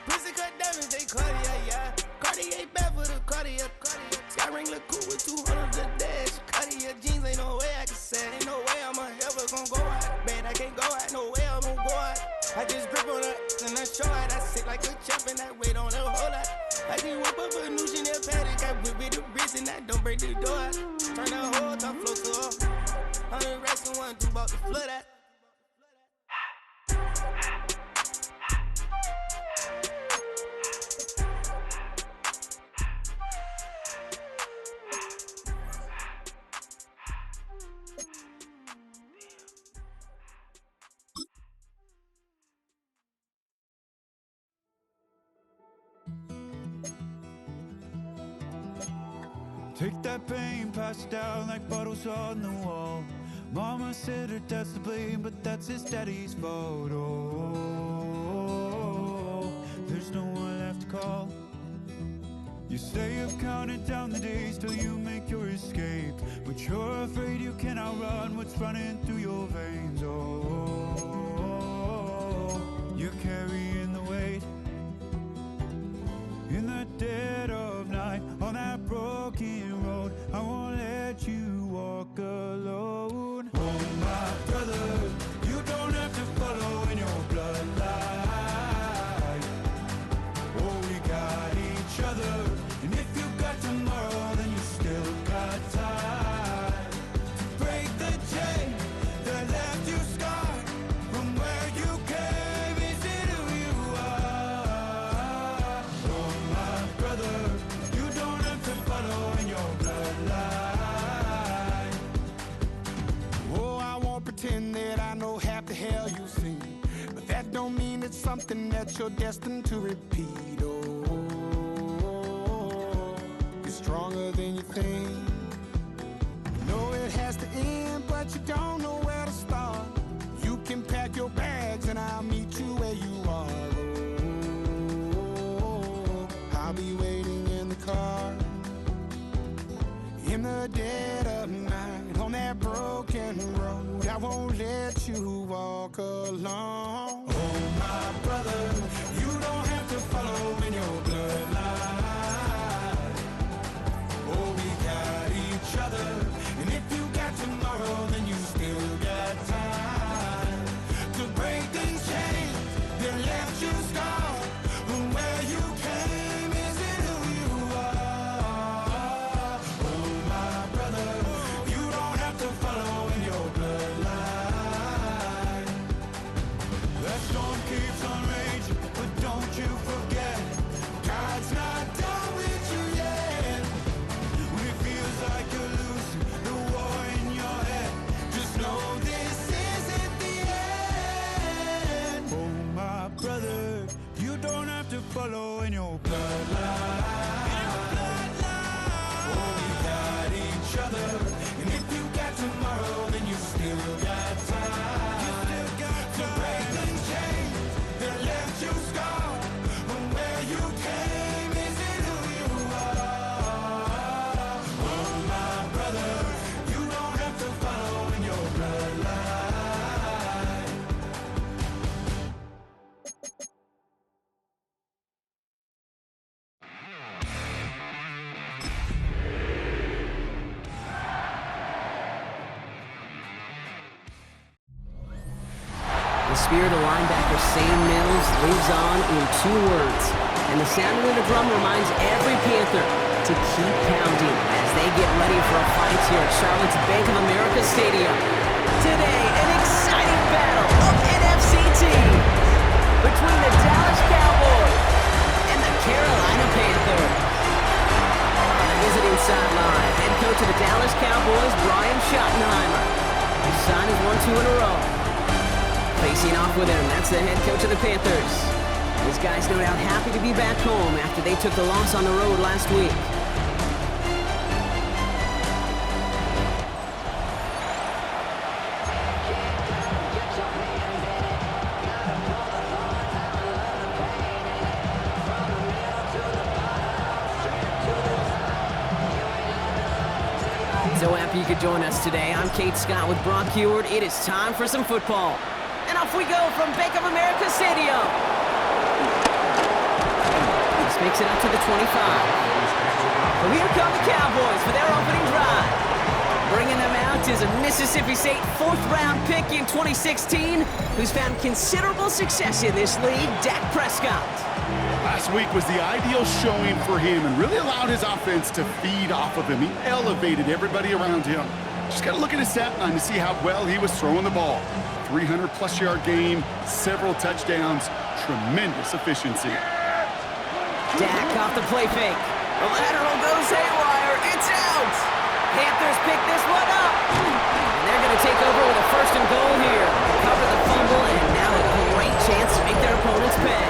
Pussy cut diamonds, they Cartier, yeah. Cartier bad for the Cartier. Sky ring look cool with 200 the dash. Cartier jeans, ain't no way I can say it. Ain't no way I'm ever gon' go out. Man, I can't go out, no way I'm gon' go out. I just grip on her and I show out. I sit like a champ and I wait on her whole lot. I just whip up a new Chanel paddock. I whip with the wrist and I don't break the door out. Turn the whole top floor to her. 100 racks and 1, 2 bought the flood out. Take that pain, pass it down like bottles on the wall. Mama said her dad's to blame, but that's his daddy's fault. Oh, there's no one left to call. You stay up counting down the days till you make your escape, but you're afraid you can outrun what's running through your veins. Oh, you're carrying the weight in the dead of night on that broken road. I won't let you walk alone. Oh my brother, you don't have to follow in your bloodline. Oh, we got each other, and if you got tomorrow, then you still got time to break the chain that left you scarred from where you came. Is it who you are? Oh my brother, you don't have to follow in your bloodline. Oh, I won't pretend that I know half the hell you've seen, but that don't mean it's something that you're destined to repeat. Oh, you're stronger than you think. You know it has to end, but you don't know where to start. You can pack your bags and I'll meet you where you are. Oh, I'll be waiting in the car in the dead of night on that broken road. I won't let you walk alone. Oh my brother, you don't have to follow in your bloodline. Oh, we got each other, and if you got tomorrow, then you still got time to break these chains that left you scarred from where you came. Is it who you are? Oh my brother, you don't have to follow in your bloodline. That storm keeps on raging, but don't you forget, God's not done with you yet. When it feels like you're losing the war in your head, just know this isn't the end. Oh my brother, you don't have to follow in your bloodline. Oh, we got each other, and if you got tomorrow, then you still got time to break the chains that left you scarred from where you came. Is it who you are? Oh my brother, you don't have to follow in your bloodline. The spirit of linebacker Sam Mills lives on in 2 words, and the sound of the drum reminds every Panther to keep pounding as they get ready for a fight here at Charlotte's Bank of America Stadium. Today, an exciting battle of NFC teams between the Dallas Cowboys and the Carolina Panthers. On the visiting sideline, head coach of the Dallas Cowboys, Brian Schottenheimer. His son has won 2 in a row. Facing off with him, that's the head coach of the Panthers. These guys no doubt happy to be back home after they took the loss on the road last week. So happy you could join us today. I'm Kate Scott with Brock Heward. It is time for some football. And off we go from Bank of America Stadium. Dallas makes it up to the 25. So here come the Cowboys for their opening drive. Bringing them out is a Mississippi State 4th-round pick in 2016 who's found considerable success in this league, Dak Prescott. Last week was the ideal showing for him and really allowed his offense to feed off of him. He elevated everybody around him. Just got to look at his stat line to see how well he was throwing the ball. 300-plus yard game, several touchdowns, tremendous efficiency. Dak off the play fake. The lateral goes haywire. It's out. Panthers pick this one up. And they're going to take over with a 1st and goal here. Cover the fumble, and now a great chance to make their opponents pay.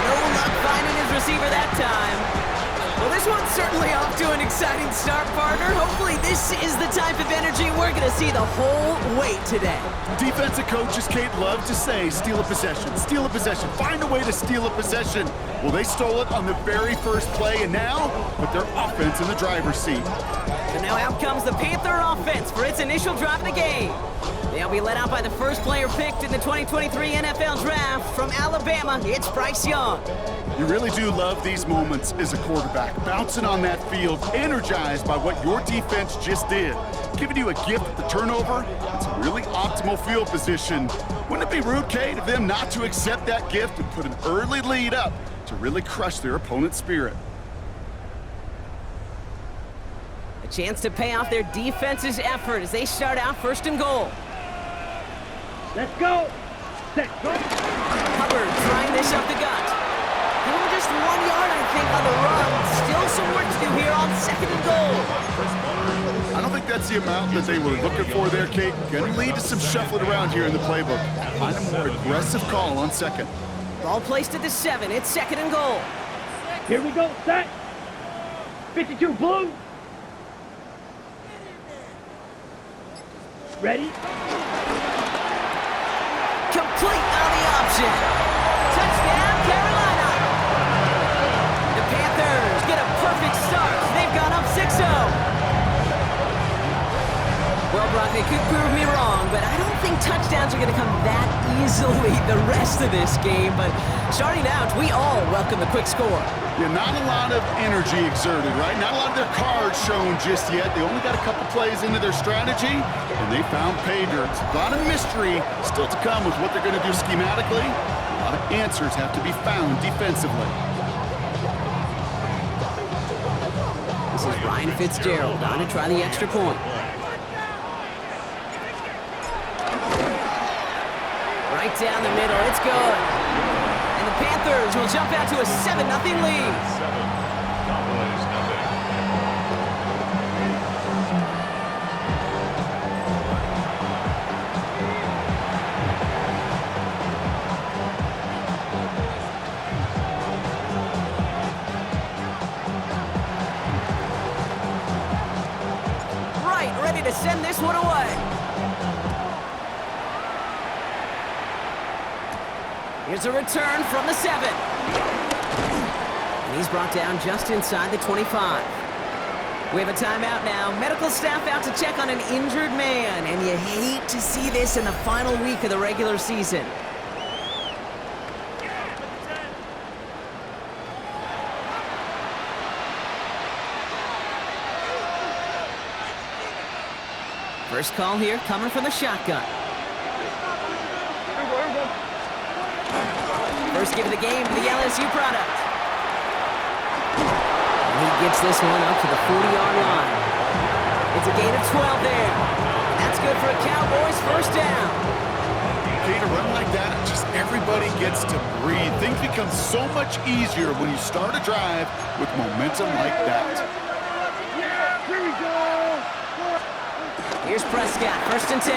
No luck finding his receiver that time. Well, this one's certainly off to an exciting start, partner. Hopefully this is the type of energy we're going to see the whole way today. Defensive coaches, Kate, love to say, steal a possession, find a way to steal a possession. Well, they stole it on the very first play, and now put their offense in the driver's seat. So now out comes the Panther offense for its initial drive of the game. They'll be led out by the first player picked in the 2023 NFL Draft from Alabama. It's Bryce Young. You really do love these moments as a quarterback, bouncing on that field, energized by what your defense just did. Giving you a gift at the turnover, it's a really optimal field position. Wouldn't it be rude, Kate, of them not to accept that gift and put an early lead up to really crush their opponent's spirit? A chance to pay off their defense's effort as they start out 1st and goal. Let's go! Set, go! Hubbard trying this up the gut. Give him just 1 yard, I think, on the run. Still some work to do here on 2nd and goal. I don't think that's the amount that they were looking for there, Kate. Going to lead to some shuffling around here in the playbook. Find a more aggressive call on 2nd. Ball placed at the 7. It's 2nd and goal. Here we go, set! 52 blue! Ready? Complete on the option. Touchdown, Carolina. The Panthers get a perfect start. They've gone up 6-0. Well, Brock, they could prove me wrong, but I don't think touchdowns are going to come that easily the rest of this game. But starting out, we all welcome the quick score. Yeah, not a lot of energy exerted, right? Not a lot of their cards shown just yet. They only got a couple plays into their strategy, and they found pay dirt. A lot of mystery still to come with what they're going to do schematically. A lot of answers have to be found defensively. This is Ryan Fitzgerald on to try the extra point. Right down the middle, it's good. And the Panthers will jump out to a 7-0 lead. Right, ready to send this one away. Here's a return from the 7. And he's brought down just inside the 25. We have a timeout now. Medical staff out to check on an injured man. And you hate to see this in the final week of the regular season. First call here coming from the shotgun. First give of the game to the LSU product. And he gets this one up to the 40-yard line. It's a gain of 12 there. And that's good for a Cowboys first down. Okay, to run like that, just everybody gets to breathe. Things become so much easier when you start a drive with momentum like that. Here we go! Here's Prescott, 1st and 10.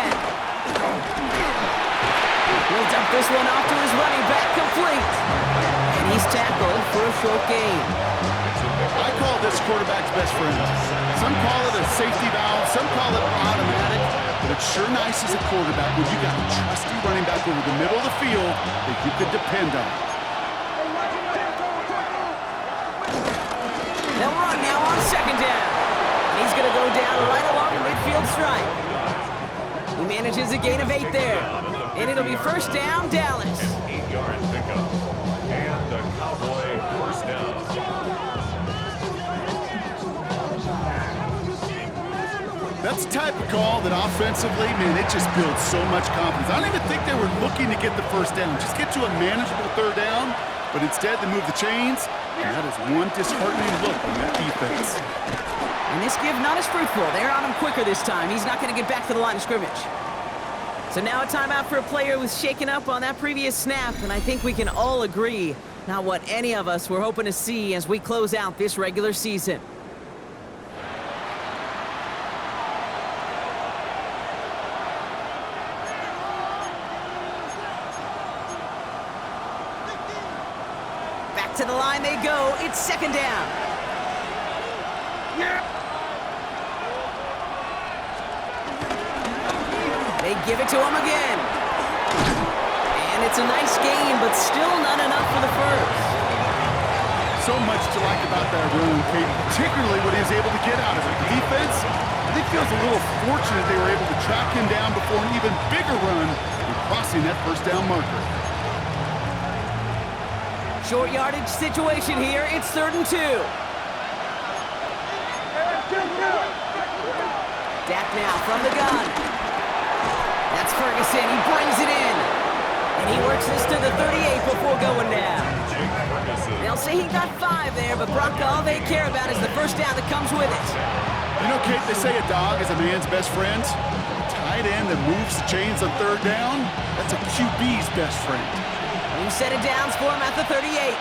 He'll dump this one off to his running back, complete. And he's tackled for a short gain. I call this quarterback's best friend. Some call it a safety valve, some call it automatic, but it's sure nice as a quarterback when you got a trusty running back over the middle of the field that you could depend on. They'll run now on 2nd down. And he's going to go down right along the midfield stripe. He manages a gain of 8 there. And it'll be first down, Dallas. 8-yard pickup. And the Cowboy That's the type of call that offensively, man, it just builds so much confidence. I don't even think they were looking to get the first down. Just get to a manageable third down, but instead they move the chains, and that is one disheartening look on that defense. And this give not as fruitful. They're on him quicker this time. He's not going to get back to the line of scrimmage. So now a timeout for a player who was shaken up on that previous snap, and I think we can all agree, not what any of us were hoping to see as we close out this regular season. Back to the line they go. It's second down. They give it to him again. And it's a nice gain, but still not enough for the first. So much to like about that run, Kate, particularly what he was able to get out of it. The defense, I think, feels a little fortunate they were able to track him down before an even bigger run and crossing that first down marker. Short yardage situation here. It's 3rd and 2. Dak now from the gun. That's Ferguson. He brings it in. And he works this to the 38 before going down. They'll say he got 5 there, but Brock, all they care about is the first down that comes with it. You know, Kate, they say a dog is a man's best friend. A tight end that moves the chains on third down, that's a QB's best friend. New set of downs for him at the 38.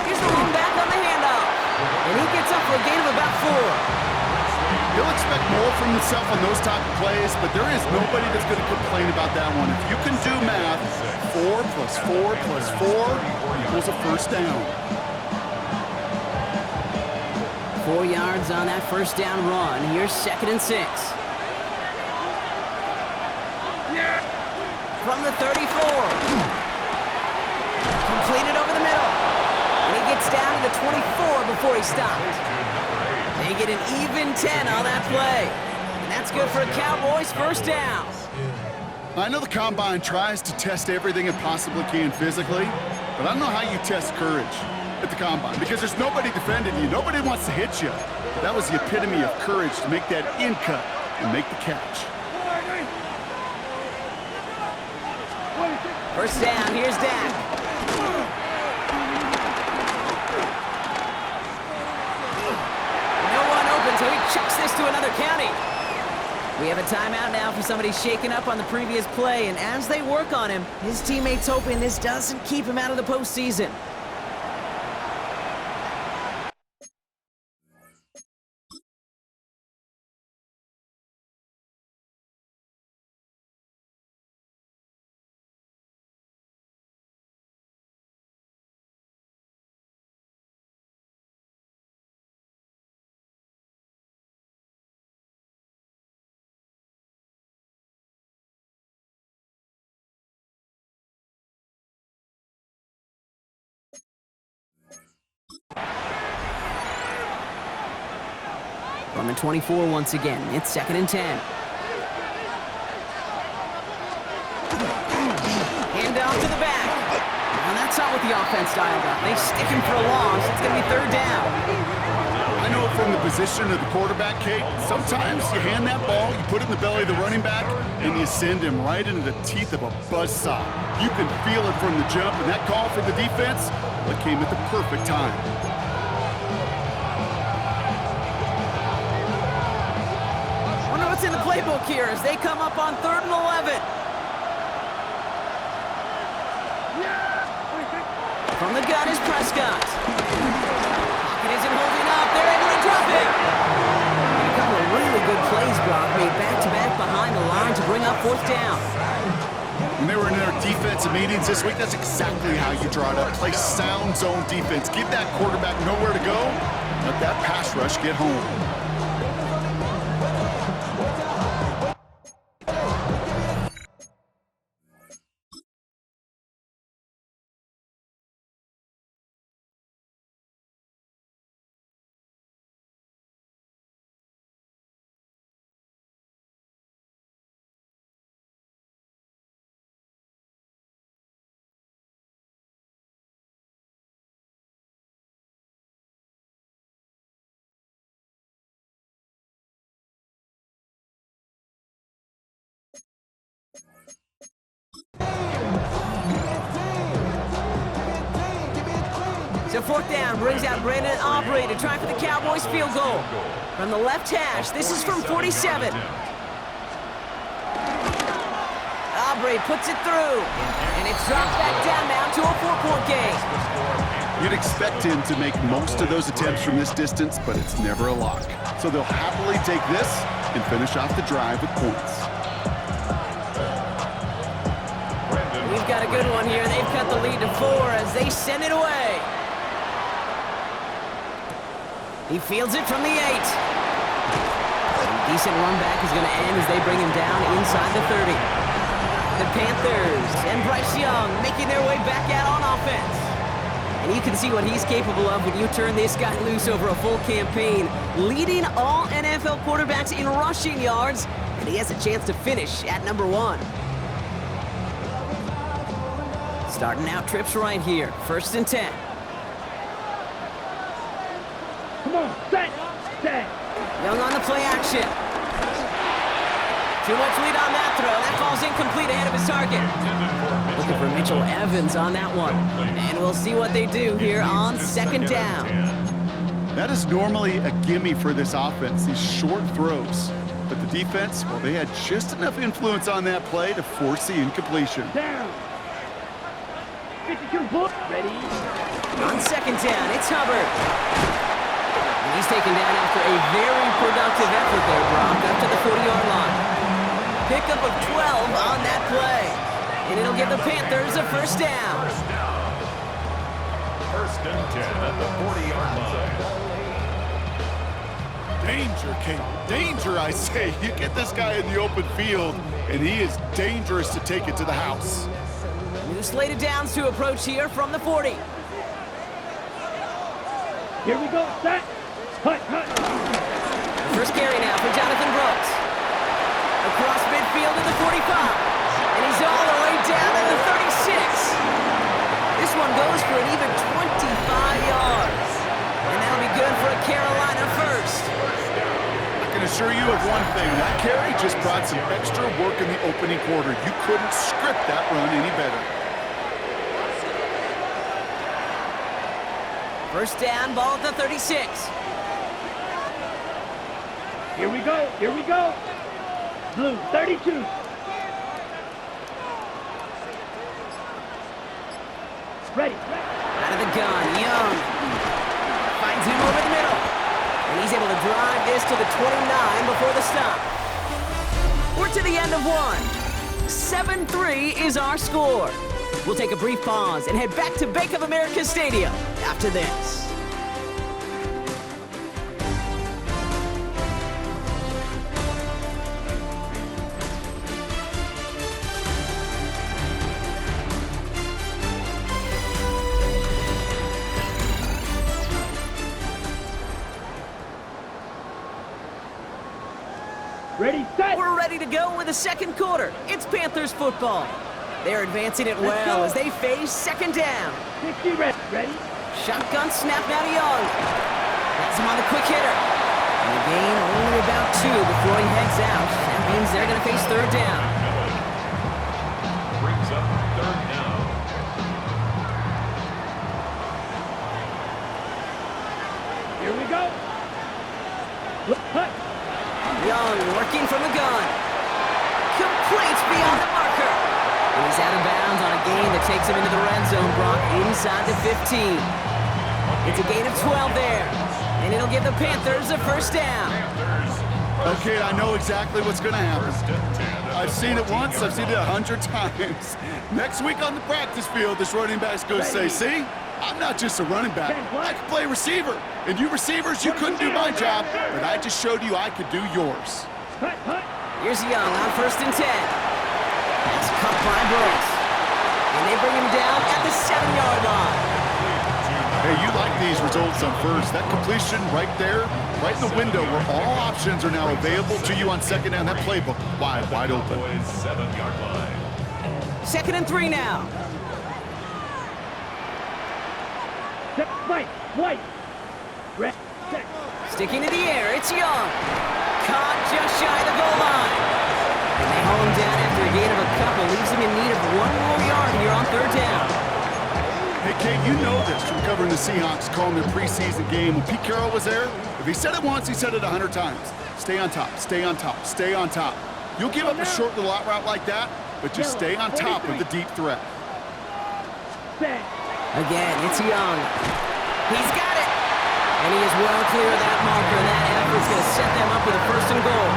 Here's the run back on the handoff. And he gets up for a gain of about 4. He'll expect more from himself on those type of plays, but there is nobody that's going to complain about that one. If you can do math, 4 plus 4 plus 4 equals a first down. 4 yards on that first down run. Here's 2nd and 6. From the 34. Completed over the middle. And he gets down to the 24 before he stops. They get an even 10 on that play. And that's good for a Cowboys first down. I know the Combine tries to test everything it possibly can physically, but I don't know how you test courage at the Combine because there's nobody defending you. Nobody wants to hit you. But that was the epitome of courage to make that in cut and make the catch. First down, here's Dak. So he chucks this to another county. We have a timeout now for somebody shaken up on the previous play, and as they work on him, his teammates hoping this doesn't keep him out of the postseason. From the 24 once again, it's 2nd and 10. Hand off to the back. And that's not what the offense dialed up. They stick him for a loss. It's going to be 3rd down. I know from the position of the quarterback, Kate, sometimes you hand that ball, you put it in the belly of the running back, and you send him right into the teeth of a buzzsaw. You can feel it from the jump, and that call for the defense, well, it came at the perfect time. Wonder what's in the playbook here as they come up on 3rd and 11. From the gun is Prescott. Pocket isn't holding up. They're able to drop it. A couple of really good plays, Brock, made back-to-back behind the line to bring up 4th down. When they were in their defensive meetings this week, that's exactly how you draw it up. Play sound zone defense. Give that quarterback nowhere to go. Let that pass rush get home. fourth down brings out Brandon Aubrey to try for the Cowboys field goal. From the left hash, this is from 47. Aubrey puts it through, and it's dropped back down now to a 4-point game. You'd expect him to make most of those attempts from this distance, but it's never a lock. So they'll happily take this and finish off the drive with points. We've got a good one here. They've cut the lead to 4 as they send it away. He fields it from the 8. A decent run back is going to end as they bring him down inside the 30. The Panthers and Bryce Young making their way back out on offense. And you can see what he's capable of when you turn this guy loose over a full campaign, leading all NFL quarterbacks in rushing yards, and he has a chance to finish at number 1. Starting out trips right here, 1st and 10. Come on, set. Young on the play action. Too much lead on that throw. That falls incomplete ahead of his target. Looking for Mitchell Evans on that one. And we'll see what they do here on 2nd down. That is normally a gimme for this offense, these short throws. But the defense, well, they had just enough influence on that play to force the incompletion. Down. 52 foot. Ready. On 2nd down, it's Hubbard. And he's taken down after a very productive effort there, Brock, up to the 40-yard line. Pickup of 12 on that play. And it'll give the Panthers a 1st down. 1st and 10 at the 40-yard line. Danger, Kate. Danger, I say. You get this guy in the open field, and he is dangerous to take it to the house. New slated downs to approach here from the 40. Here we go, set. Hut. The first carry now for Jonathan Brooks. Across midfield to the 45. And he's all the way down to the 36. This one goes for an even 25 yards. And that'll be good for a Carolina first. I can assure you of one thing. That carry just brought some extra work in the opening quarter. You couldn't script that run any better. 1st down, ball at the 36. Here we go. Blue, 32. Ready. Out of the gun, Young. Finds him over the middle. And he's able to drive this to the 29 before the stop. We're to the end of 1. 7-3 is our score. We'll take a brief pause and head back to Bank of America Stadium after this. Ready, set. We're ready to go with the 2nd quarter. It's Panthers football. They're advancing it well as they face 2nd down. 60 ready. Shotgun snap now to Young. Has him on the quick hitter. And the gain only about 2 before he heads out. That means they're going to face 3rd down. Brings up 3rd down. Here we go. Hut. Young working from the gun. Completes beyond the marker. And he's out of bounds on a gain that takes him into the red zone, Brock, inside the 15. It's a gain of 12 there. And it'll give the Panthers a 1st down. Okay, I know exactly what's going to happen. I've seen it once, I've seen it 100 times. Next week on the practice field, this running back's going to say, see, I'm not just a running back. I can play receiver. And you receivers, you couldn't do my job, but I just showed you I could do yours. Hut. Here's Young on 1st and 10. That's cut by Brooks. And they bring him down at the 7-yard line. Hey, you like these results on 1st. That completion right there, right in the window where all options are now available to you on 2nd down. That playbook wide open. 7-yard line. 2nd and 3 now. White. Red. Set. Sticking to the air, it's Young. Caught just shy of the goal line. And they haul him down after a gain of a couple. Leaves him in need of 1 more yard here on 3rd down. Hey, Kate, you know this from covering the Seahawks, calling their preseason game. When Pete Carroll was there, if he said it once, he said it 100 times. Stay on top, stay on top, stay on top. You'll give up a short little out route like that, but just stay on top of the deep threat. Again, it's Young. He's got it. And he is well clear of that marker, and that effort's going to set them up with a 1st and goal.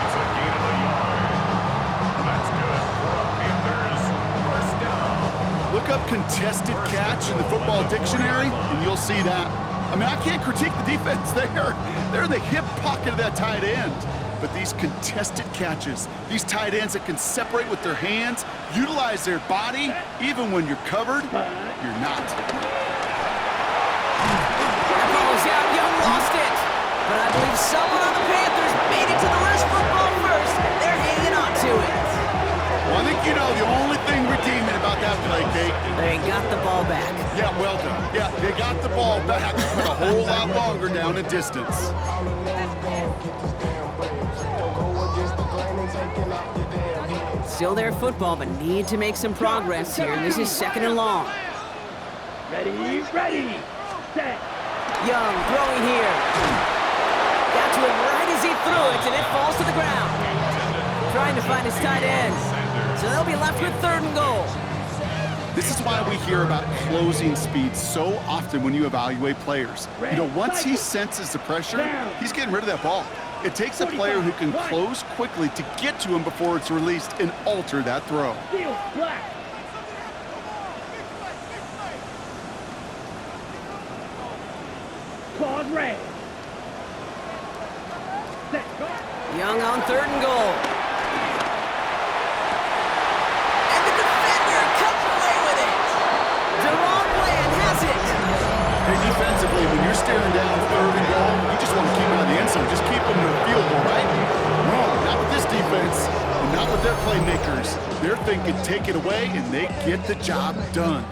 It's a gain of a yard. That's good for Panthers. 1st down. Look up contested catch in the football dictionary, and you'll see that. I mean, I can't critique the defense there. They're in the hip pocket of that tight end. But these contested catches, these tight ends that can separate with their hands, utilize their body, even when you're covered, you're not. That ball is out. Young lost it. But I believe someone on the Panthers made it to the wrist football first. They're hanging on to it. Well, I think you know the only thing redeeming about that play, Kate. They got the ball back. Yeah, well done. Yeah, they got the ball back, but a whole lot longer down in distance. Still their football, but need to make some progress here. This is 2nd and long. Ready, set. Young throwing here. Got to him right as he threw it, and it falls to the ground. Trying to find his tight end. So they'll be left with 3rd and goal. This is why we hear about closing speed so often when you evaluate players. You know, once he senses the pressure, he's getting rid of that ball. It takes a player who can close quickly to get to him before it's released and alter that throw. Field black. Claws red. Set. Young on 3rd and goal. And the defender comes away with it. Deron Bland has it. Hey, defensively, when you're staring down 3rd and goal, you just want to keep him out of the end zone. Just keep him to a field goal, right? No, not with this defense, and not with their playmakers. They're thinking take it away, and they get the job done.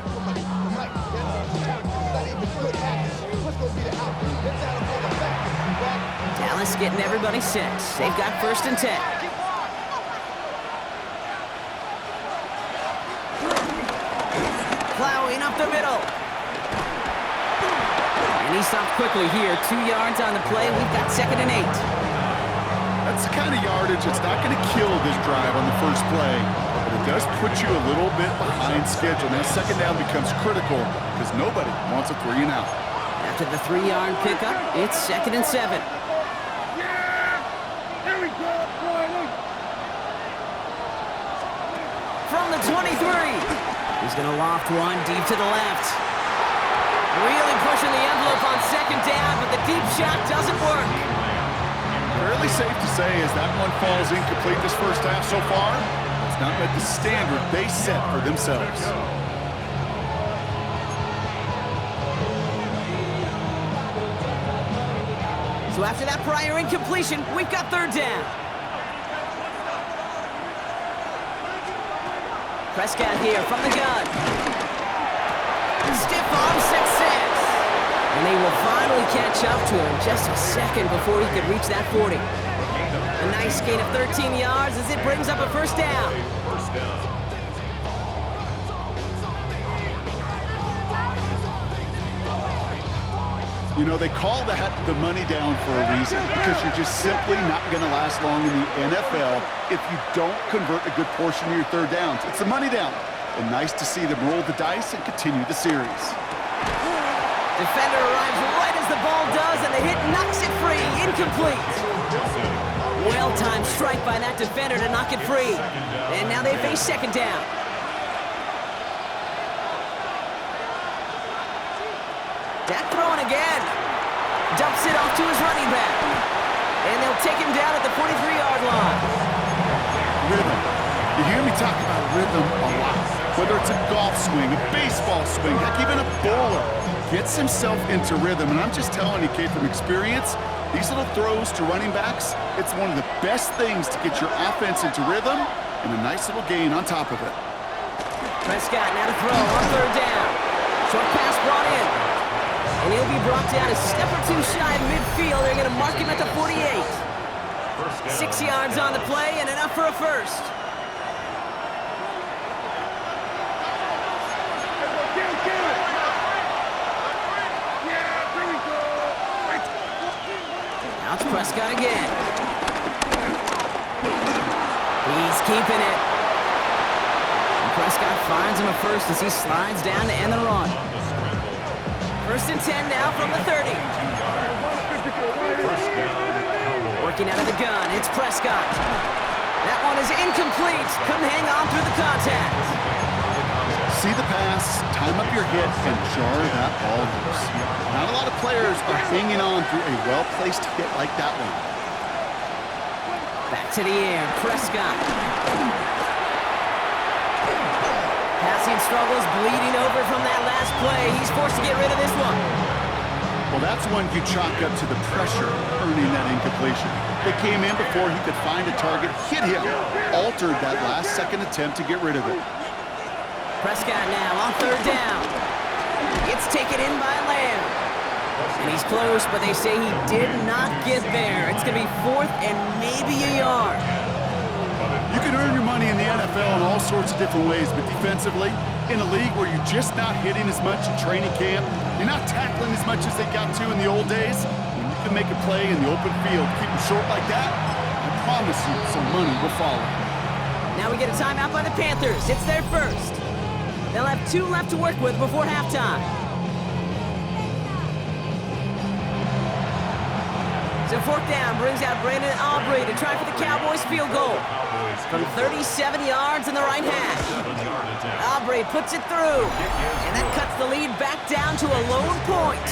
Dallas getting everybody set. They've got 1st and 10. Plowing up the middle. And he stopped quickly here. 2 yards on the play. We've got 2nd and 8. That's the kind of yardage that's not going to kill this drive on the first play, but it does put you a little bit behind schedule. Now, 2nd down becomes critical because nobody wants a 3 and out. After the 3-yard pickup, it's 2nd and 7. There we go, Riley. From the 23. He's going to loft one deep to the left. Really pushing the envelope on 2nd down, but the deep shot doesn't work. Fairly safe to say as that one falls incomplete this first half so far, it's not met the standard they set for themselves. So after that prior incompletion, we've got 3rd down. Prescott here from the gun. Stiff arm success. And they will finally catch up to him just a second before he could reach that 40. A nice gain of 13 yards as it brings up a 1st down. You know, they call that the money down for a reason because you're just simply not going to last long in the NFL if you don't convert a good portion of your 3rd downs. It's the money down. And nice to see them roll the dice and continue the series. Defender arrives right as the ball does, and the hit knocks it free. Incomplete. Well-timed strike by that defender to knock it free. And now they face 2nd down. Dak throwing again. Dumps it off to his running back. And they'll take him down at the 43-yard line. Rhythm. You hear me talk about rhythm a lot. Whether it's a golf swing, a baseball swing, heck, even a bowler gets himself into rhythm. And I'm just telling you, kid, from experience, these little throws to running backs, it's one of the best things to get your offense into rhythm and a nice little gain on top of it. Prescott now to throw on 3rd down. Short pass brought in. And he'll be brought down a step or 2 shy of midfield. They're going to mark him at the 48. 6 yards on the play and enough for a 1st. Prescott again. He's keeping it. And Prescott finds him a first as he slides down to end the run. 1st and 10 now from the 30. Working out of the gun, it's Prescott. That one is incomplete. Couldn't hang on through the contact. See the pass, time up your hit, and jar that ball loose. Not a lot of players are hanging on through a well-placed hit like that one. Back to the air, Prescott. Passing struggles, bleeding over from that last play. He's forced to get rid of this one. Well, that's one you chalk up to the pressure earning that incompletion. They came in before he could find a target, hit him, altered that last-second attempt to get rid of it. Prescott now on 3rd down. It's taken in by Lamb. And he's close, but they say he did not get there. It's going to be 4th and maybe a yard. You can earn your money in the NFL in all sorts of different ways, but defensively, in a league where you're just not hitting as much in training camp, you're not tackling as much as they got to in the old days, when you can make a play in the open field, keep them short like that, I promise you some money will follow. Now we get a timeout by the Panthers. It's their first. They'll have 2 left to work with before halftime. So 4th down brings out Brandon Aubrey to try for the Cowboys field goal. From 37 yards in the right hash. Aubrey puts it through. And that cuts the lead back down to a lone point.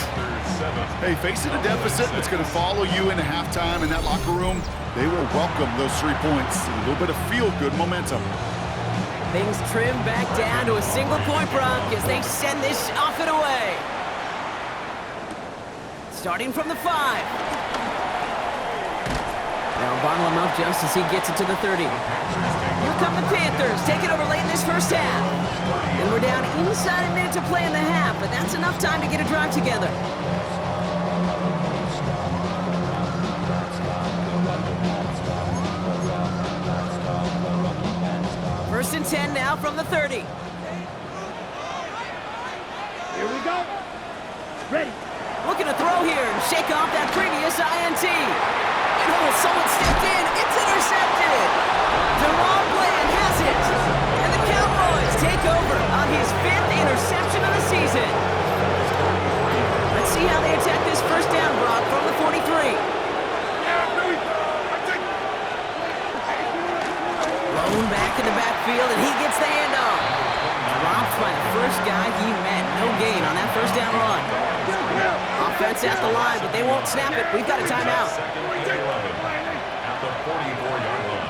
Hey, facing a deficit that's going to follow you into halftime in that locker room, they will welcome those 3 points and a little bit of feel-good momentum. Things trim back down to a single-point Bronc as they send this off and away. Starting from the 5. They'll bottle him up just as he gets it to the 30. Here come the Panthers, take it over late in this first half. And we're down inside a minute to play in the half, but that's enough time to get a drive together. First and 10 now from the 30. Here we go. Ready. Looking to throw here and shake off that previous INT. Oh, someone stepped in. It's intercepted. Deron Bland has it. And the Cowboys take over on his 5th interception of the season. Let's see how they attack this first down, Brock, from the 43. Blown back in the backfield, and he gets the handoff. Dropped by the first guy he met. No gain on that first down run. Offense at the line, but they won't snap it. We've got a timeout. At the 44-yard line.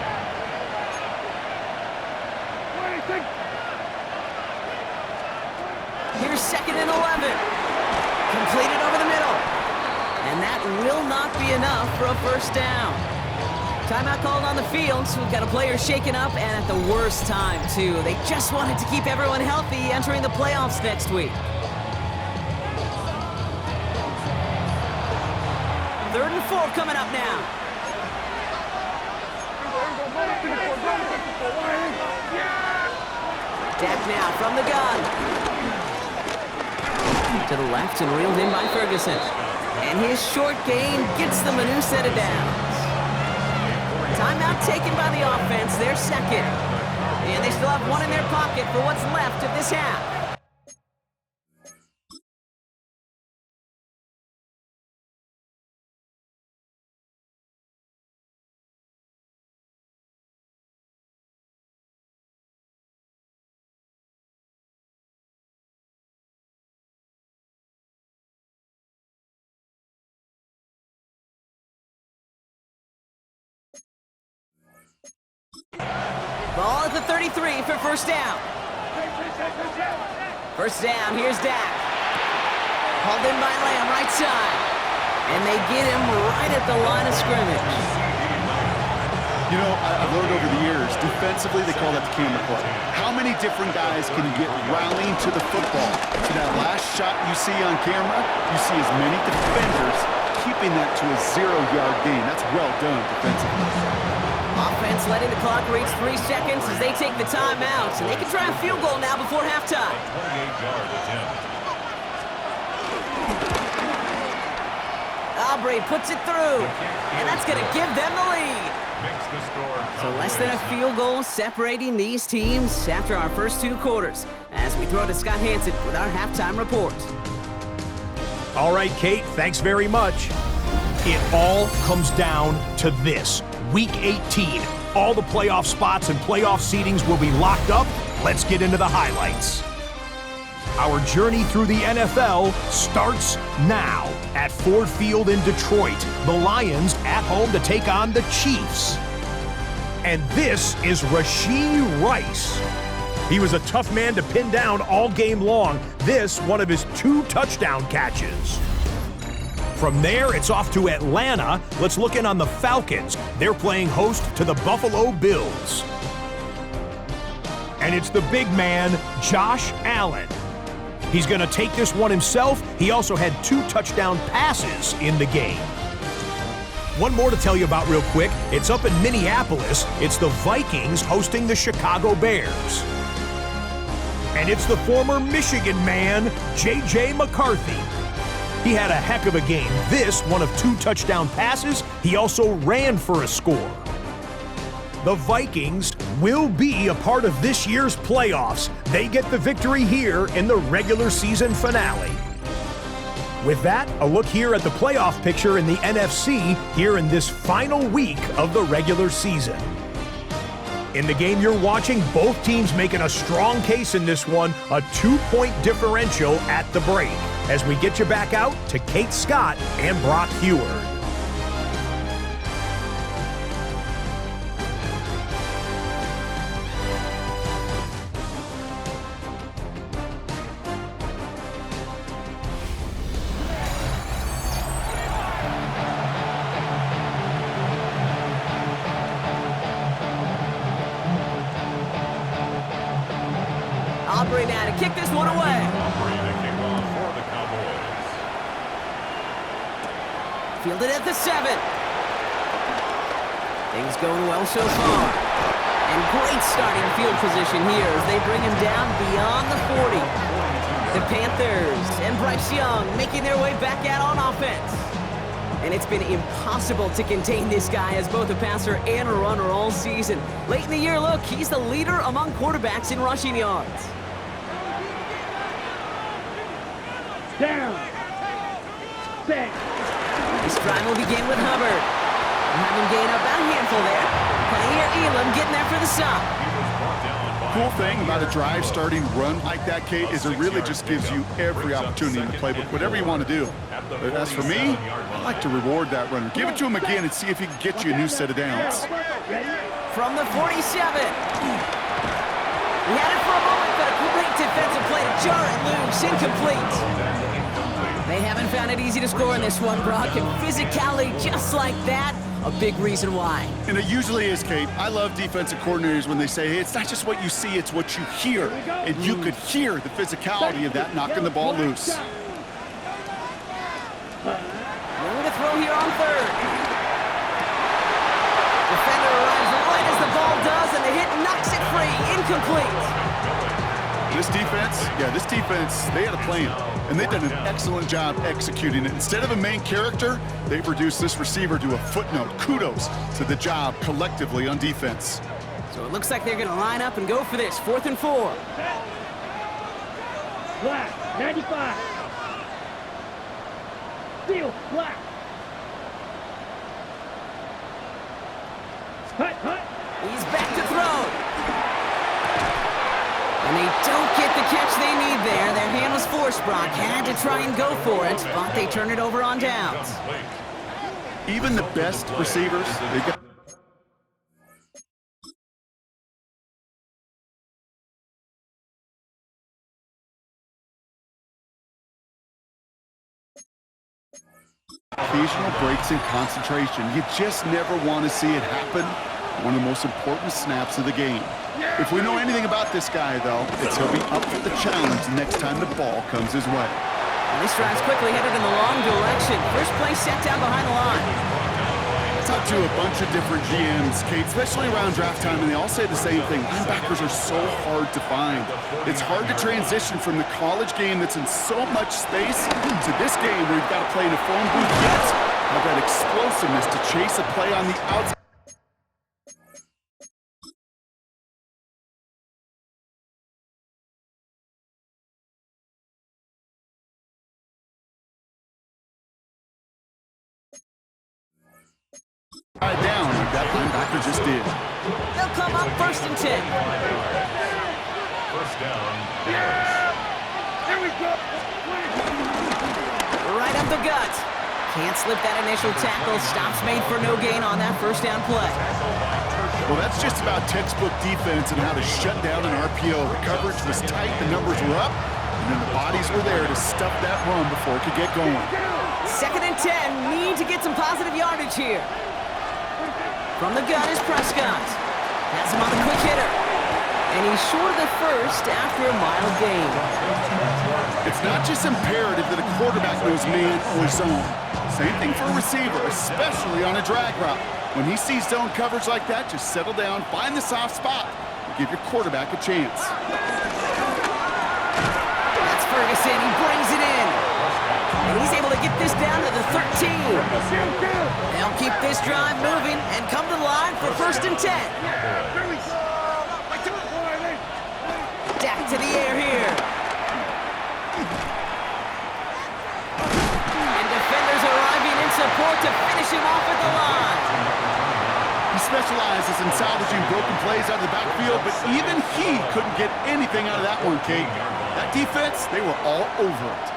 Here's 2nd and 11. Completed over the middle. And that will not be enough for a first down. Timeout called on the field, so we've got a player shaken up, and at the worst time, too. They just wanted to keep everyone healthy entering the playoffs next week. 3rd and 4 coming up now. Dak now from the gun. To the left and reeled in by Ferguson. And his short gain gets them a new set of downs. Timeout taken by the offense, their 2nd. And they still have 1 in their pocket for what's left of this half. Ball at the 33 for first down. First down, here's Dak. Hauled in by Lamb, right side. And they get him right at the line of scrimmage. You know, I've learned over the years, defensively they call that the camera play. How many different guys can you get rallying to the football? So that last shot you see on camera, you see as many defenders keeping that to a 0-yard gain. That's well done defensively. Offense letting the clock reach 3 seconds as they take the timeouts. And they can try a field goal now before halftime. 28-yard attempt. Aubrey puts it through, and that's going to give them the lead. So less than a field goal separating these teams after our first 2 quarters, as we throw to Scott Hansen with our halftime report. All right, Kate, thanks very much. It all comes down to this. Week 18. All the playoff spots and playoff seedings will be locked up. Let's get into the highlights. Our journey through the NFL starts now at Ford Field in Detroit. The Lions at home to take on the Chiefs. And this is Rashee Rice. He was a tough man to pin down all game long. This, one of his 2 touchdown catches. From there, it's off to Atlanta. Let's look in on the Falcons. They're playing host to the Buffalo Bills. And it's the big man, Josh Allen. He's going to take this one himself. He also had 2 touchdown passes in the game. One more to tell you about real quick. It's up in Minneapolis. It's the Vikings hosting the Chicago Bears. And it's the former Michigan man, J.J. McCarthy. He had a heck of a game. This, one of 2 touchdown passes. He also ran for a score. The Vikings will be a part of this year's playoffs. They get the victory here in the regular season finale. With that, a look here at the playoff picture in the NFC here in this final week of the regular season. In the game you're watching, both teams making a strong case in this one, a 2-point differential at the break. As we get you back out to Kate Scott and Brock Heward. Aubrey now to kick this one away. Fielded at the 7. Things going well so far. And great starting field position here as they bring him down beyond the 40. The Panthers and Bryce Young making their way back out on offense. And it's been impossible to contain this guy as both a passer and a runner all season. Late in the year, look, he's the leader among quarterbacks in rushing yards. Down. Set. This drive will begin with Hubbard. Have him gain about a handful there. Pioneer Elam getting there for the stop. Cool thing about a drive starting run like that, Kate, is it really just gives you every opportunity in the playbook, whatever you want to do. But as for me, I like to reward that runner. Give it to him again and see if he can get you a new set of downs. From the 47. He had it for a moment, but a great defensive play to jar it loose. Incomplete. They haven't found it easy to score in this one, Brock, and physicality just like that, a big reason why. And it usually is, Kate. I love defensive coordinators when they say, hey, it's not just what you see, it's what you hear. And you could hear the physicality of that knocking the ball loose. Willing to throw here on 3rd. Defender arrives right as the ball does, and the hit knocks it free. Incomplete. This defense, they had a plan, and they've done an excellent job executing it. Instead of a main character, they've reduced this receiver to a footnote. Kudos to the job collectively on defense. So it looks like they're going to line up and go for this. 4th and 4. Black. 95. Steel. Black. Hut. He's back to throw. And they don't get the catch they need there. Their hand was forced, Brock. Had to try and go for it, but they turn it over on downs. Even the best receivers, they've got occasional breaks in concentration. You just never want to see it happen. One of the most important snaps of the game. If we know anything about this guy, though, it's he'll be up for the challenge next time the ball comes his way. And this drive's quickly headed in the wrong direction. First play set down behind the line. I talked to a bunch of different GMs, Kate, especially around draft time, and they all say the same thing. Linebackers are so hard to find. It's hard to transition from the college game that's in so much space to this game where you've got to play in a phone booth. Yes, have that explosiveness to chase a play on the outside. Down like that linebacker just did. They'll come up 1st and 10. First down. Here we go. Right up the gut. Can't slip that initial tackle. Stops made for no gain on that 1st down play. Well, that's just about textbook defense and how to shut down an RPO. The coverage was tight, the numbers were up, and then the bodies were there to stuff that run before it could get going. 2nd and 10. Need to get some positive yardage here. From the gun is Prescott. Has him on the quick hitter. And he's short of the 1st after a mild gain. It's not just imperative that a quarterback knows man or zone. Same thing for a receiver, especially on a drag route. When he sees zone coverage like that, just settle down, find the soft spot, and give your quarterback a chance. That's Ferguson. He brings it in. And he's able to get this down to the 13. They'll keep this drive moving and come to the line for 1st and 10. Dak to the air here. And defenders arriving in support to finish him off at the line. He specializes in salvaging broken plays out of the backfield, but even he couldn't get anything out of that one, Kate. That defense, they were all over it.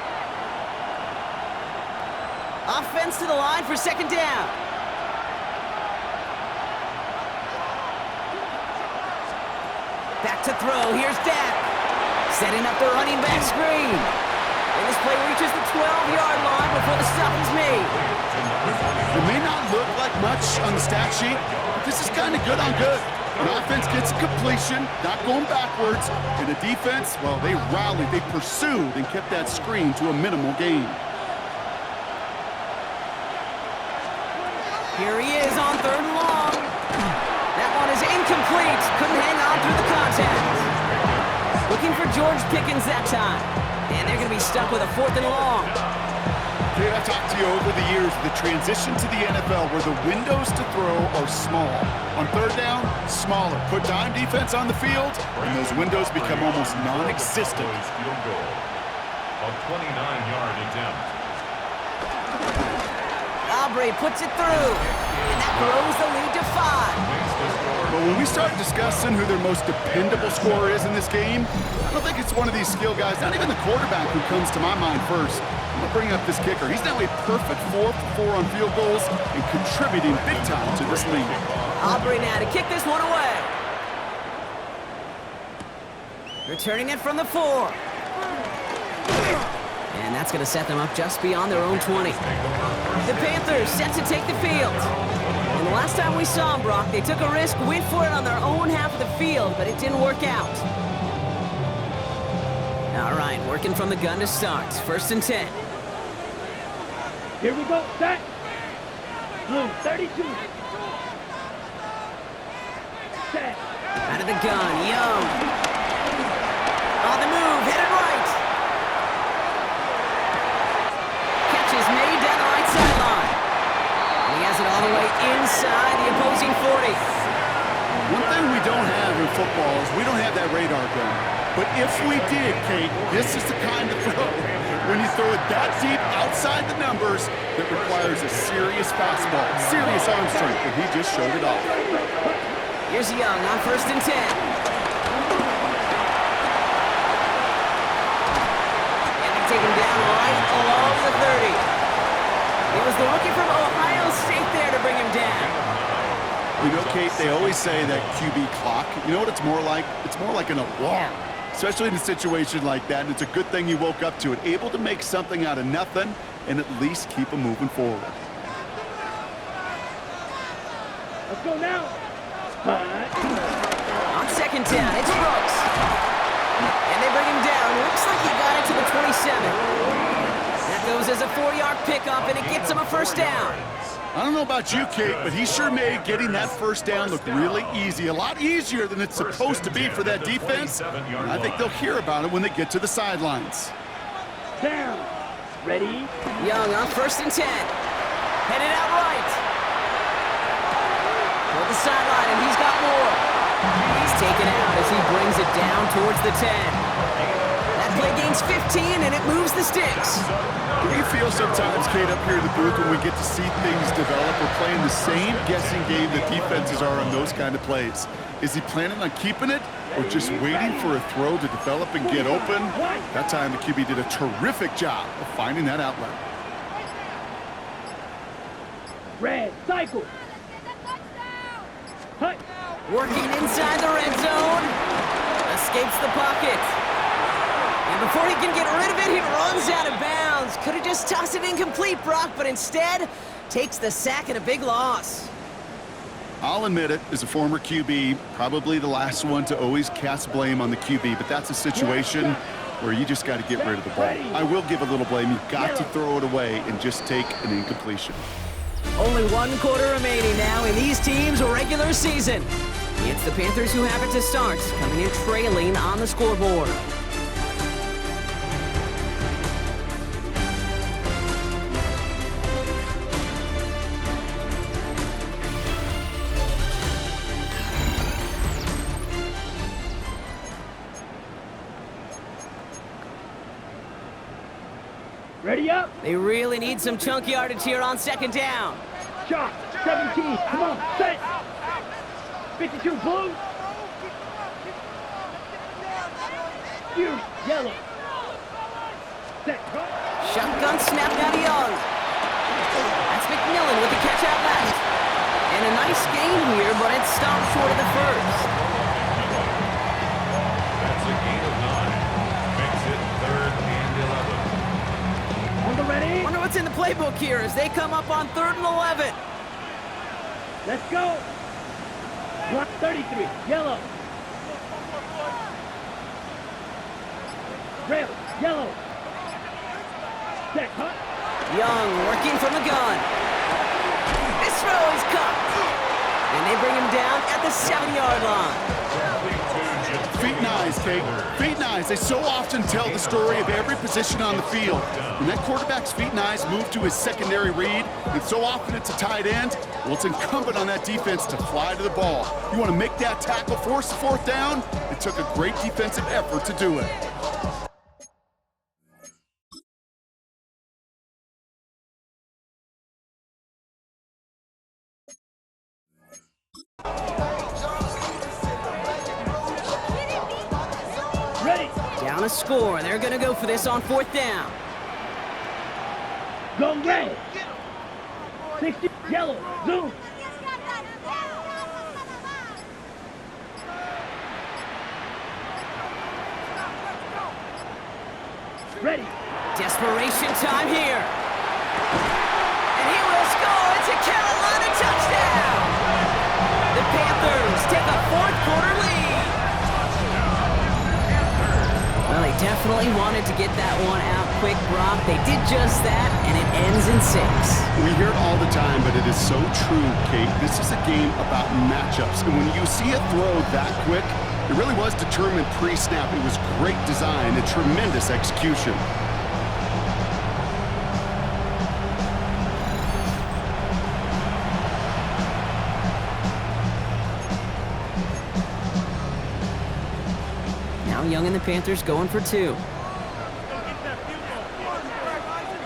Offense to the line for 2nd down. Back to throw. Here's Dak. Setting up the running back screen. And this play reaches the 12-yard line before the stop is made. It may not look like much on the stat sheet, but this is kind of good on good. An offense gets a completion, not going backwards, and the defense, well, they rallied, they pursued, and kept that screen to a minimal gain. Here he is on 3rd and long. That one is incomplete. Couldn't hang on through the contact. Looking for George Pickens that time. And they're going to be stuck with a 4th and long. Okay, I've talked to you over the years, the transition to the NFL where the windows to throw are small. On 3rd down, smaller. Put dime defense on the field, and those windows become almost non-existent. Field goal. A 29-yard attempt. Aubrey puts it through, and that grows the lead to 5. But when we start discussing who their most dependable scorer is in this game, I don't think it's one of these skill guys, not even the quarterback, who comes to my mind first. I'm going to bring up this kicker. He's now a perfect 4 for 4 on field goals and contributing big time to this league. Aubrey now to kick this one away. Returning it from the 4. And that's going to set them up just beyond their own 20. The Panthers set to take the field. And the last time we saw them, Brock, they took a risk, went for it on their own half of the field, but it didn't work out. All right, working from the gun to start. 1st and 10. Here we go. Set. Blue 32. Set. Out of the gun, Young. On the move, headed right. Catch is made down the right sideline. And he has it all the way inside the opposing 40. One thing we don't have in football is we don't have that radar gun. But if we did, Kate, this is the kind of throw. When you throw it that deep outside the numbers, that requires a serious fastball, serious arm strength, and he just showed it off. Here's Young on 1st and 10. And they take him down right along the 30. It was the rookie from Ohio State there to bring him down. You know, Kate, they always say that QB clock, you know what it's more like? It's more like an alarm, especially in a situation like that, and it's a good thing you woke up to it, able to make something out of nothing and at least keep them moving forward. Let's go now. On 2nd down, it's Brooks. And they bring him down. Looks like he got it to the 27. That goes as a 4-yard pickup, and it gets him a 1st down. I don't know about you, Kate, but he sure made getting that 1st down look really easy. A lot easier than it's supposed to be for that defense. And I think they'll hear about it when they get to the sidelines. Down. Ready. Young on 1st and 10. Headed out right. Toward the sideline, and he's got more. He's taken out as he brings it down towards the 10. That play gains 15, and it moves the sticks. We feel sometimes, Kate, up here in the booth when we get to see things develop, we're playing the same guessing game that defenses are on those kind of plays. Is he planning on keeping it or just waiting for a throw to develop and get open? That time the QB did a terrific job of finding that outlet. Red, cycle. Hut. Working inside the red zone. Escapes the pocket. And before he can get rid of it, he runs out of bounds. Could have just tossed it incomplete, Brock, but instead takes the sack and a big loss. I'll admit it, as a former QB, probably the last one to always cast blame on the QB, but that's a situation where you just got to get rid of the ball. I will give a little blame. You've got to throw it away and just take an incompletion. Only 1 quarter remaining now in these teams' regular season. It's the Panthers who have it to start, coming in trailing on the scoreboard. Ready up. They really need some chunk yardage here on second down. Shot. 17. Come on. Set. 52. Blue. You. Yellow. Set. Shotgun snap now to Young. That's McMillan with the catch out left. And a nice gain here, but it stopped short of the first. That's a gain of 9. Makes it 3rd and 11. On the ready. Wonder what's in the playbook here as they come up on 3rd and 11. Let's go. Block 33. Yellow. Red. Yellow. Set. Hut. Young working from the gun. This throw is caught. And they bring him down at the 7-yard line. Feet and eyes, Kate. Feet and eyes. They so often tell the story of every position on the field. When that quarterback's feet and eyes move to his secondary read, and so often it's a tight end, well, it's incumbent on that defense to fly to the ball. You want to make that tackle, force the 4th down? It took a great defensive effort to do it. Ready. Down a score. They're going to go for this on 4th down. Go red. 60. Yellow. Zoom. Ready. Desperation time here. And he will score. It's a Carolina touchdown. The Panthers take a 4th quarter lead. Well, they definitely wanted to get that one out quick, Brock. They did just that, and it ends in 6. We hear it all the time, but it is so true, Kate. This is a game about matchups. And when you see a throw that quick, it really was determined pre-snap. It was great design and tremendous execution. Now Young and the Panthers going for 2.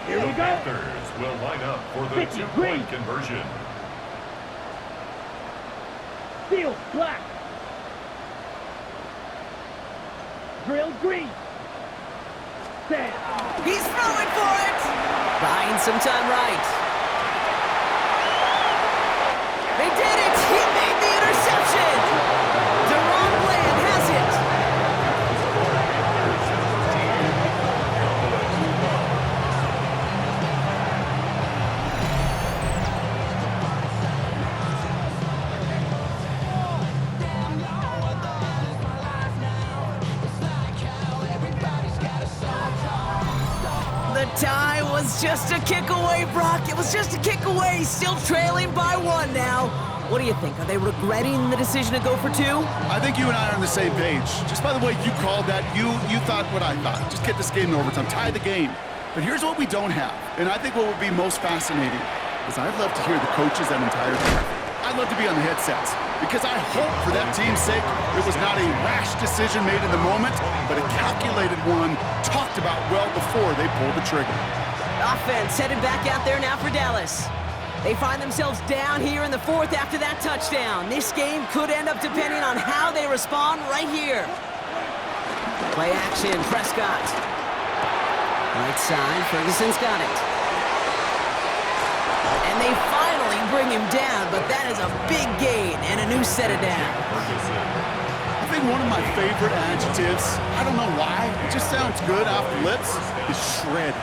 Here we The go. Panthers will line up for the 50, 2-point green. conversion. Steel. Black. Drill green. Set. He's throwing for it. Buying some time right. They did it. He made the interception. Deron Bland has it. The tie was just a kick away, Brock. It was just a kick away. Still trailing by 1 now. What do you think? Are they regretting the decision to go for 2? I think you and I are on the same page. Just by the way you called that, you thought what I thought. Just get this game in overtime, tie the game. But here's what we don't have, and I think what would be most fascinating. is I'd love to hear the coaches that entire time. I'd love to be on the headsets because I hope for that team's sake it was not a rash decision made in the moment, but a calculated one talked about well before they pulled the trigger. Offense headed back out there now for Dallas. They find themselves down here in the fourth after that touchdown. This game could end up depending on how they respond right here. Play action, Prescott. Right side, Ferguson's got it. And they finally bring him down, but that is a big gain and a new set of downs. I think one of my favorite adjectives, I don't know why, it just sounds good off the lips, is shred.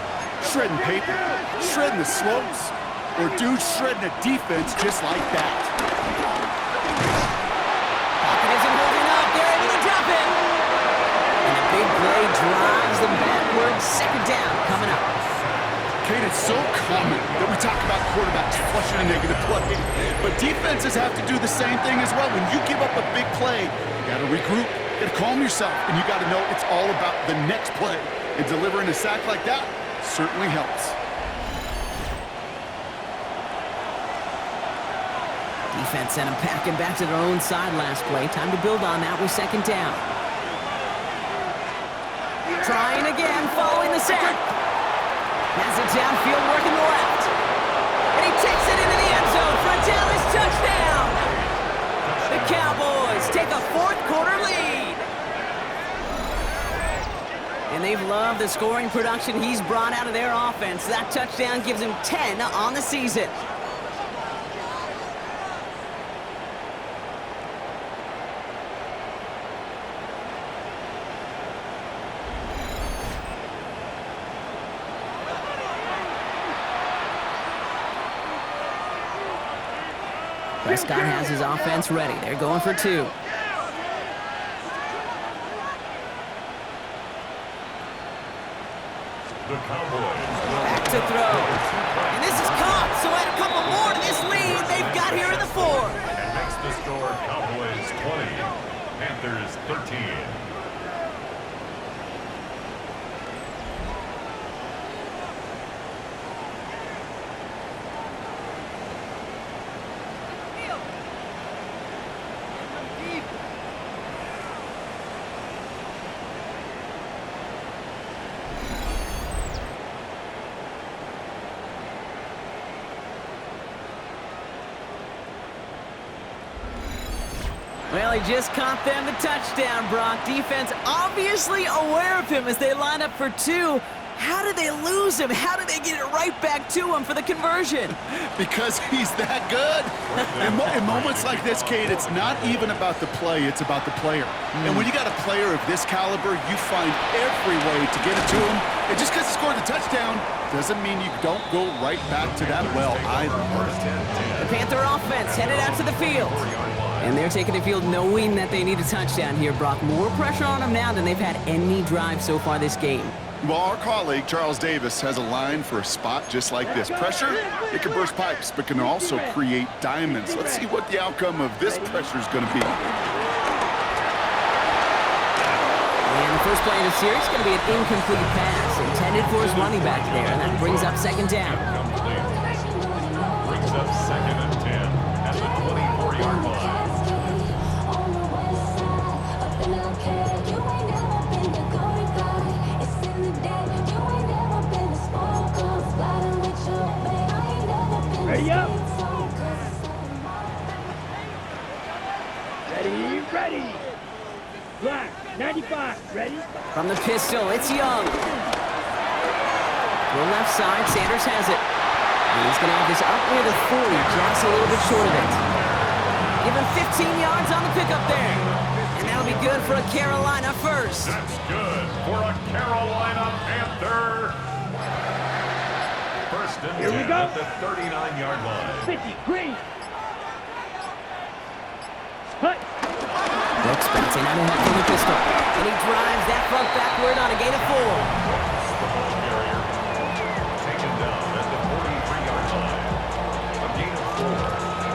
Shredding paper, shredding the slopes, or dude shredding a defense just like that. Pocket isn't holding up. They're able to drop it. And a big play drives them backwards. Second down coming up. Kate, it's so common that we talk about quarterbacks flushing a negative play, but defenses have to do the same thing as well. When you give up a big play, you got to regroup, you got to calm yourself, and you got to know it's all about the next play. And delivering a sack like that certainly helps. Defense sent them packing back to their own side last play. Time to build on that with second down. Trying again, following the sack. Has it downfield, working the left. And he takes it into the end zone for a Dallas touchdown. The Cowboys take a fourth quarter lead. And they've loved the scoring production he's brought out of their offense. That touchdown gives him 10 on the season. Prescott has his offense ready. They're going for two. The Cowboys. Back to throw. And this is caught, so add a couple more to this lead they've got here in the fourth. And makes the score Cowboys 20, Panthers 13. Well, he just caught them the touchdown, Brock. Defense obviously aware of him as they line up for two. How did they lose him? How did they get it right back to him for the conversion? Because he's that good. In moments like this, Kate, it's not even about the play, it's about the player. And when you got a player of this caliber, you find every way to get it to him. And just because he scored the touchdown doesn't mean you don't go right back to that well either. The Panther offense headed out to the field. And they're taking the field knowing that they need a touchdown here, Brock. More pressure on them now than they've had any drive so far this game. Well, our colleague, Charles Davis, has a line for a spot just like this. Pressure, it can burst pipes, but can also create diamonds. Let's see what the outcome of this pressure is going to be. And the first play of the series is going to be an incomplete pass intended for his running back there, and that brings up second down. Brings up second and 10 at the 24-yard line. Ready up. Ready. Black, 95, ready? From the pistol, it's Young. To the left side, Sanders has it. And he's going to have this up near the 40, just a little bit short of it. Give him 15 yards on the pickup there. And that'll be good for a Carolina first. That's good for a Carolina Panther. First and Here we 10 go. at the 39-yard line. 50, green. Hut. Brooks bouncing out ahead from the pistol. And he drives that front backward on a gain of 4. The ball carrier taken down at the 43-yard line. A gain of 4.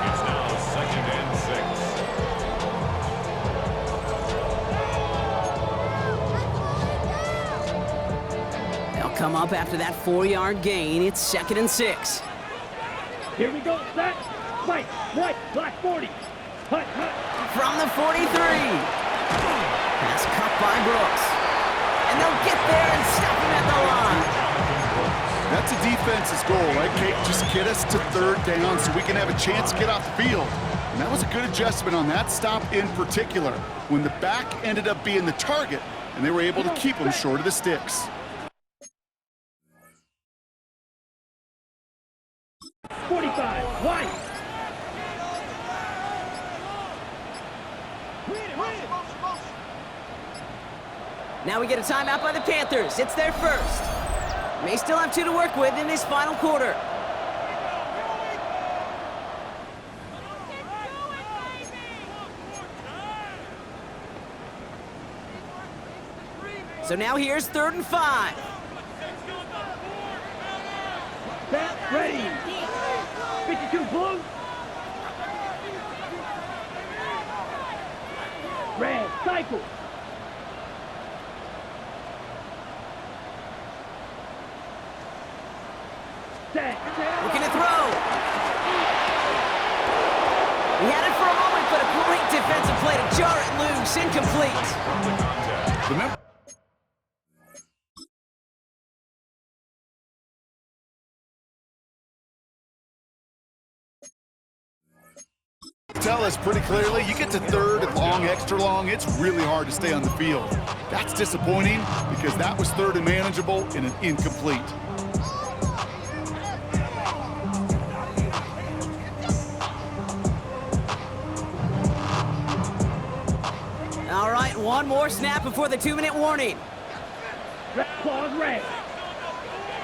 It's now second and 6. They'll come up after that 4-yard gain. It's second and 6. Here we go, set, fight, white, black 40. Hut, hut. From the 43. Pass cut by Brooks. And they'll get there and stop him at the line. That's a defense's goal, right, Kate? Just get us to third down so we can have a chance to get off the field. And that was a good adjustment on that stop in particular, when the back ended up being the target, and they were able to keep them short of the sticks. 45, white. Now we get a timeout by the Panthers. It's their first. May still have 2 to work with in this final quarter. So now here's 3rd and 5. Set, ready. 52 blue. Red, cycle. Set. Looking to throw. He had it for a moment, but a great defensive play to jar it loose. Incomplete. Remember, tell us pretty clearly, you get to third and long, extra long, it's really hard to stay on the field. That's disappointing because that was third and manageable and an incomplete. All right, one more snap before the 2-minute warning. Red claws, red.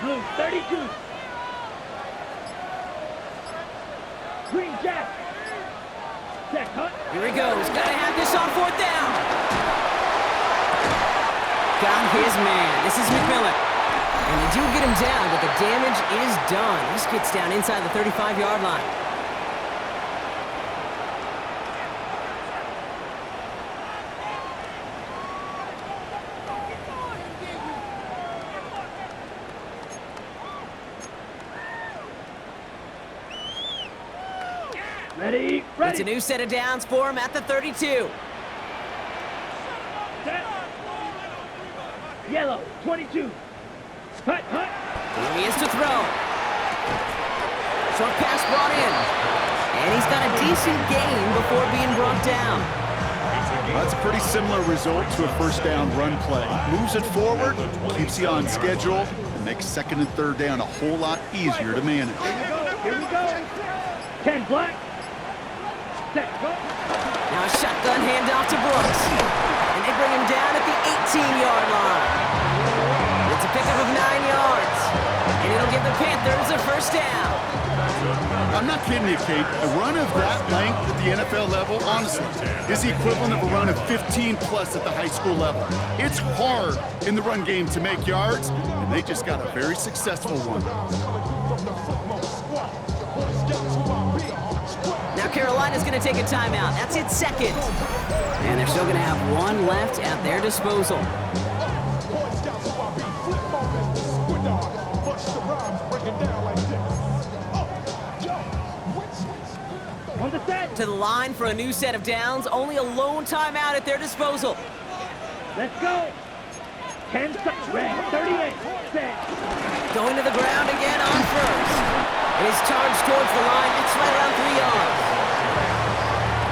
Blue, 32. Green jack. Set, cut. Here he goes. Gotta have this on 4th down. Got his man. This is McMillan. And they do get him down, but the damage is done. This gets down inside the 35-yard line. Ready, It's ready. a new set of downs for him at the 32. Set. Yellow, 22. Hut, hut. Here he is to throw. Short pass brought in. And he's got a decent gain before being brought down. That's a pretty similar result to a first down run play. Moves it forward, keeps you on schedule, and makes 2nd and 3rd down a whole lot easier to manage. Here we go. 10 black. Set, go. Now a shotgun handoff to Brooks. And they bring him down at the 18-yard line. It's a pickup of 9 yards. And it'll give the Panthers a first down. I'm not kidding you, Kate. A run of that length at the NFL level, honestly, is the equivalent of a run of 15-plus at the high school level. It's hard in the run game to make yards, and they just got a very successful one. Now Carolina's going to take a timeout. That's its 2nd. And they're still going to have 1 left at their disposal. On the set. To the line for a new set of downs. Only a lone timeout at their disposal. Let's go. 10 seconds. Red, 38. Set. Going to the ground again on 1st. It is charged towards the line. It's right around 3 yards.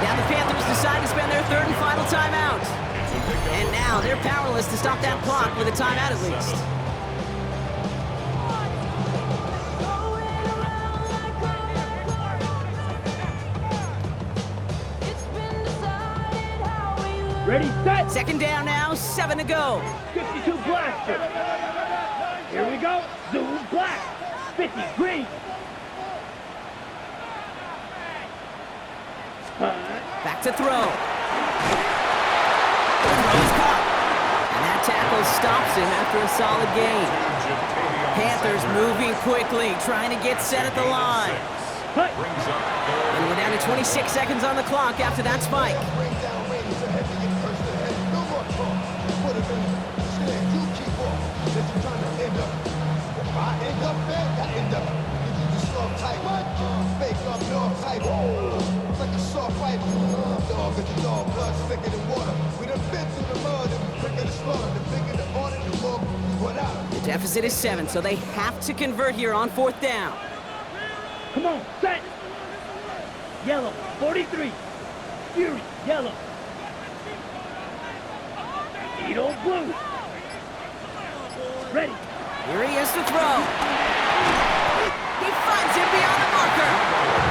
Now the Panthers decide to spend their 3rd and final timeout. And now they're powerless to stop that clock with a timeout at least. Ready, set. 2nd down now, 7 to go. 52 blaster. Here we go. Zoom black. 50 green. Back to throw. The throw is caught. And that tackle stops him after a solid gain. Panthers moving quickly, trying to get set at the line. And we're down to 26 seconds on the clock after that spike. soft type. Fake up north type. Like a soft fight. Dog is a dog, blood's thicker than water. We done been through the mud and we quicker to slaughter. The bigger the order, the more we run out. The deficit is 7, so they have to convert here on 4th down. Come on, set. Yellow, 43. Fury, yellow. Edo, blue. Ready. Here he is to throw. He finds him beyond the marker.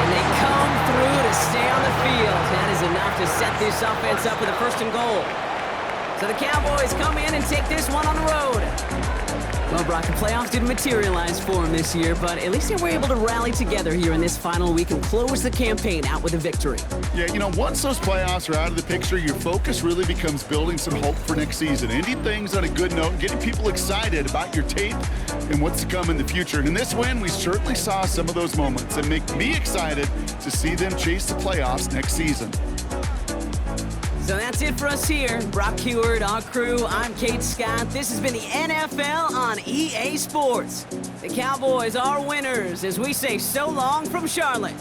And they come through to stay on the field. That is enough to set this offense up with a 1st and goal. So the Cowboys come in and take this one on the road. Well, Brock, the playoffs didn't materialize for them this year, but at least they were able to rally together here in this final week and close the campaign out with a victory. Yeah, you know, once those playoffs are out of the picture, your focus really becomes building some hope for next season, ending things on a good note, and getting people excited about your tape and what's to come in the future. And in this win, we certainly saw some of those moments that make me excited to see them chase the playoffs next season. So that's it for us here. Brock Heward, our crew, I'm Kate Scott. This has been the NFL on EA Sports. The Cowboys are winners as we say so long from Charlotte.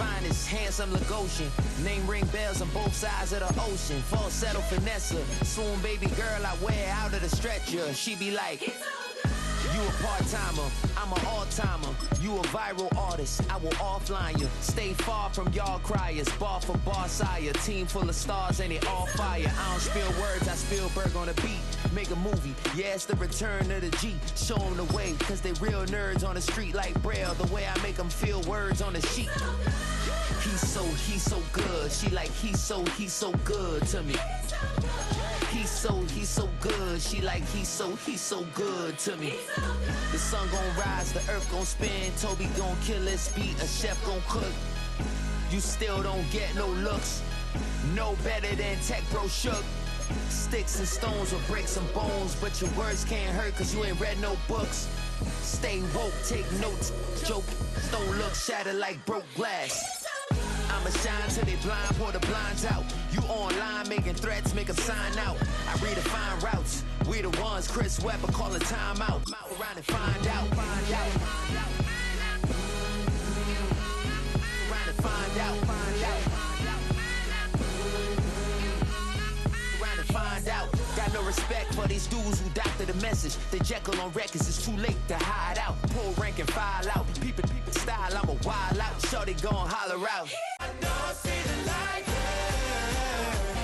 finest, handsome Lagosian. Name ring bells on both sides of the ocean. Falsetto finesse, swoon baby girl I wear out of the stretcher. She be like, you a part-timer, I'm an all-timer. You a viral artist, I will offline you. Stay far from y'all criers, bar for bar sire. Team full of stars and it all fire. I don't spill words, I spill Berg on a beat. Make a movie, yeah, it's the return of the G. Show them the way, cause they real nerds on the street like Braille. The way I make them feel words on the sheet. He's so good. She like, he's so good to me. He's so good. She like, he's so good to me. The sun gon' rise, the earth gon' spin. Toby gon' kill this beat, a chef gon' cook. You still don't get no looks. No better than Tech Bro Shook. Sticks and stones will break some bones, but your words can't hurt cause you ain't read no books. Stay woke, take notes, joke, don't look shattered like broke glass. I'ma shine till they blind, pour the blinds out. You online making threats, make them sign out. I redefine routes, we the ones Chris Webber call a timeout. Around and find out, find out. Around and find out, find out. Around and find out. Got no respect for these dudes who doctor the message. They Jekyll on records, it's too late to hide out. Pull rank and file out. Peep it style, I'm a wild out. Shorty gon' holler out. I know I see